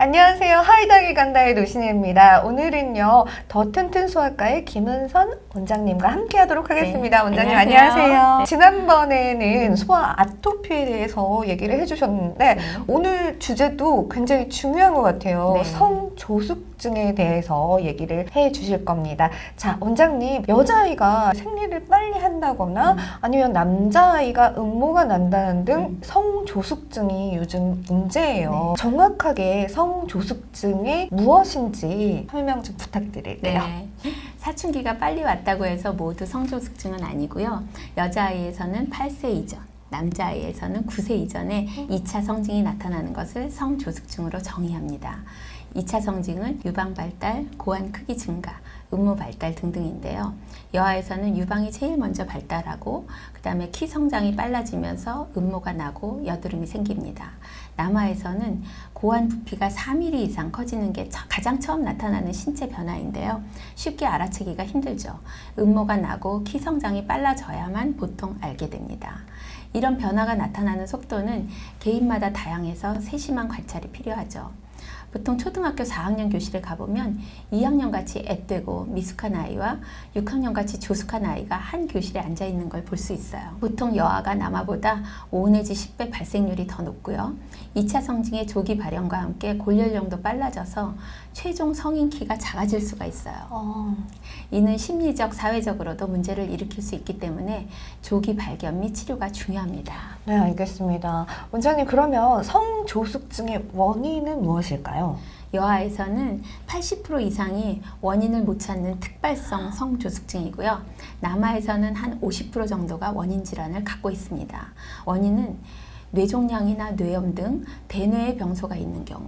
안녕하세요. 하이닥이 간다의 노신혜입니다. 오늘은요, 더 튼튼 소아과의 김은선 원장님과 함께 하도록 하겠습니다. 네, 원장님 안녕하세요. 안녕하세요. 네. 지난번에는 소아 아토피에 대해서 얘기를 해주셨는데 오늘 주제도 굉장히 중요한 것 같아요. 네. 성조숙증에 대해서 얘기를 해 주실 겁니다. 자, 원장님, 여자아이가 생리를 빨리 한다거나 아니면 남자아이가 음모가 난다는 등 성조숙증이 요즘 문제예요. 정확하게 성조숙증이 무엇인지 설명 좀 부탁드릴게요. 네. 사춘기가 빨리 왔다고 해서 모두 성조숙증은 아니고요. 여자아이에서는 8세 이전, 남자아이에서는 9세 이전에 2차 성징이 나타나는 것을 성조숙증으로 정의합니다. 2차 성징은 유방 발달, 고환 크기 증가, 음모 발달 등등인데요. 여아에서는 유방이 제일 먼저 발달하고 그 다음에 키 성장이 빨라지면서 음모가 나고 여드름이 생깁니다. 남아에서는 고환 부피가 4mm 이상 커지는 게 가장 처음 나타나는 신체 변화인데요. 쉽게 알아채기가 힘들죠. 음모가 나고 키 성장이 빨라져야만 보통 알게 됩니다. 이런 변화가 나타나는 속도는 개인마다 다양해서 세심한 관찰이 필요하죠. 보통 초등학교 4학년 교실에 가보면 2학년같이 앳되고 미숙한 아이와 6학년같이 조숙한 아이가 한 교실에 앉아있는 걸 볼 수 있어요. 보통 여아가 남아보다 5 내지 10배 발생률이 더 높고요. 2차 성징의 조기 발현과 함께 골연령도 빨라져서 최종 성인 키가 작아질 수가 있어요. 이는 심리적, 사회적으로도 문제를 일으킬 수 있기 때문에 조기 발견 및 치료가 중요합니다. 네, 알겠습니다. 원장님, 그러면 성조숙증의 원인은 무엇일까요? 여아에서는 80% 이상이 원인을 못 찾는 특발성 성조숙증이고요. 남아에서는 한 50% 정도가 원인 질환을 갖고 있습니다. 원인은 뇌종양이나 뇌염 등 대뇌의 병소가 있는 경우,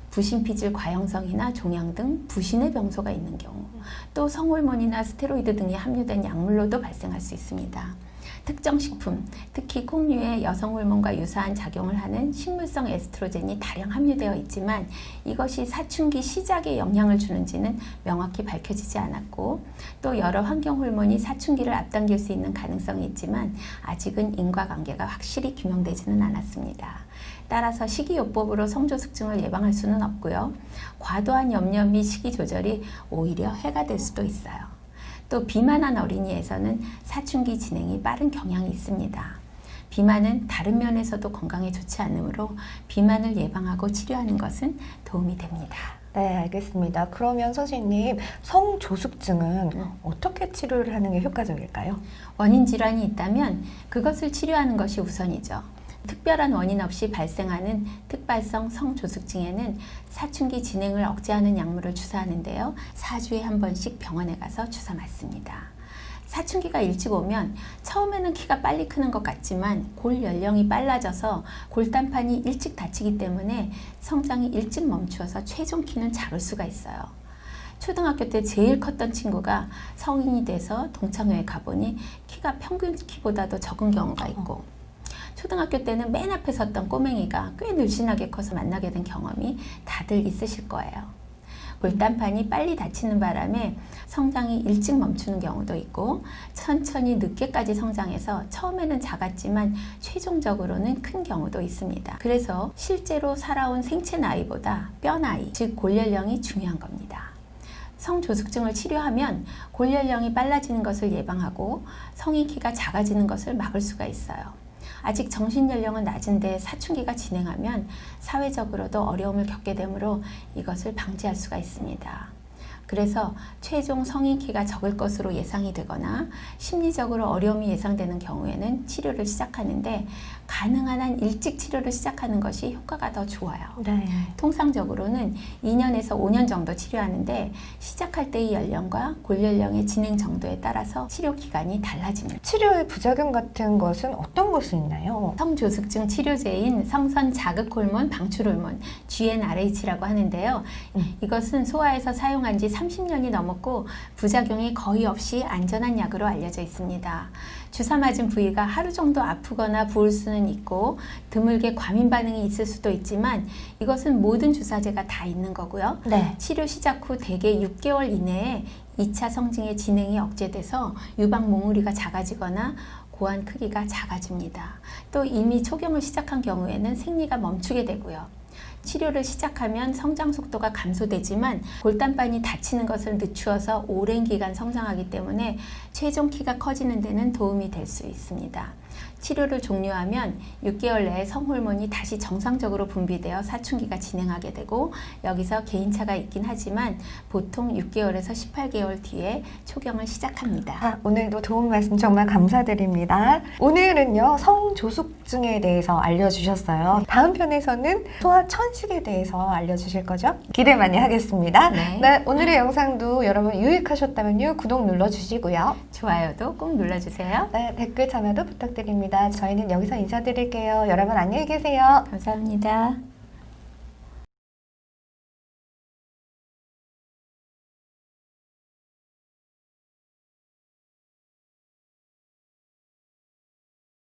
부신피질 과형성이나 종양 등 부신의 병소가 있는 경우, 또 성호르몬이나 스테로이드 등이 함유된 약물로도 발생할 수 있습니다. 특정 식품, 특히 콩류의 여성 호르몬과 유사한 작용을 하는 식물성 에스트로겐이 다량 함유되어 있지만 이것이 사춘기 시작에 영향을 주는지는 명확히 밝혀지지 않았고, 또 여러 환경 호르몬이 사춘기를 앞당길 수 있는 가능성이 있지만 아직은 인과관계가 확실히 규명되지는 않았습니다. 따라서 식이요법으로 성조숙증을 예방할 수는 없고요. 과도한 염려 및 식이 조절이 오히려 해가 될 수도 있어요. 또 비만한 어린이에서는 사춘기 진행이 빠른 경향이 있습니다. 비만은 다른 면에서도 건강에 좋지 않으므로 비만을 예방하고 치료하는 것은 도움이 됩니다. 네, 알겠습니다. 그러면 선생님, 성조숙증은 어떻게 치료를 하는 게 효과적일까요? 원인 질환이 있다면 그것을 치료하는 것이 우선이죠. 특별한 원인 없이 발생하는 특발성 성조숙증에는 사춘기 진행을 억제하는 약물을 주사하는데요. 4주에 한 번씩 병원에 가서 주사 맞습니다. 사춘기가 일찍 오면 처음에는 키가 빨리 크는 것 같지만 골 연령이 빨라져서 골단판이 일찍 닫히기 때문에 성장이 일찍 멈추어서 최종 키는 작을 수가 있어요. 초등학교 때 제일 컸던 친구가 성인이 돼서 동창회에 가보니 키가 평균 키보다도 적은 경우가 있고, 초등학교 때는 맨 앞에 섰던 꼬맹이가 꽤 늘씬하게 커서 만나게 된 경험이 다들 있으실 거예요. 골단판이 빨리 닫히는 바람에 성장이 일찍 멈추는 경우도 있고, 천천히 늦게까지 성장해서 처음에는 작았지만 최종적으로는 큰 경우도 있습니다. 그래서 실제로 살아온 생체 나이보다 뼈 나이, 즉 골연령이 중요한 겁니다. 성조숙증을 치료하면 골연령이 빨라지는 것을 예방하고 성인 키가 작아지는 것을 막을 수가 있어요. 아직 정신연령은 낮은데 사춘기가 진행하면 사회적으로도 어려움을 겪게 되므로 이것을 방지할 수가 있습니다. 그래서 최종 성인 키가 적을 것으로 예상이 되거나 심리적으로 어려움이 예상되는 경우에는 치료를 시작하는데, 가능한 한 일찍 치료를 시작하는 것이 효과가 더 좋아요. 네. 통상적으로는 2년에서 5년 정도 치료하는데 시작할 때의 연령과 골연령의 진행 정도에 따라서 치료 기간이 달라집니다. 치료의 부작용 같은 것은 어떤 것이 있나요? 성조숙증 치료제인 성선 자극 호르몬 방출 호르몬 GnRH라고 하는데요. 이것은 소아에서 사용한 지 30년이 넘었고 부작용이 거의 없이 안전한 약으로 알려져 있습니다. 주사 맞은 부위가 하루 정도 아프거나 부을 수는 있고 드물게 과민 반응이 있을 수도 있지만 이것은 모든 주사제가 다 있는 거고요. 네. 치료 시작 후 대개 6개월 이내에 2차 성징의 진행이 억제돼서 유방 몽우리가 작아지거나 고환 크기가 작아집니다. 또 이미 초경을 시작한 경우에는 생리가 멈추게 되고요. 치료를 시작하면 성장 속도가 감소되지만 골단반이 닫히는 것을 늦추어서 오랜 기간 성장하기 때문에 최종 키가 커지는 데는 도움이 될 수 있습니다. 치료를 종료하면 6개월 내에 성호르몬이 다시 정상적으로 분비되어 사춘기가 진행하게 되고 여기서 개인차가 있긴 하지만 보통 6개월에서 18개월 뒤에 초경을 시작합니다. 오늘도 도움 말씀 정말 감사드립니다. 오늘은요, 성조숙증에 대해서 알려주셨어요. 다음 편에서는 소아천식에 대해서 알려주실 거죠? 기대 많이 하겠습니다. 네. 오늘의 영상도 여러분 유익하셨다면요, 구독 눌러주시고요. 좋아요도 꼭 눌러주세요. 네, 댓글 참여도 부탁드립니다. 저희는 여기서 인사드릴게요. 여러분 안녕히 계세요. 감사합니다.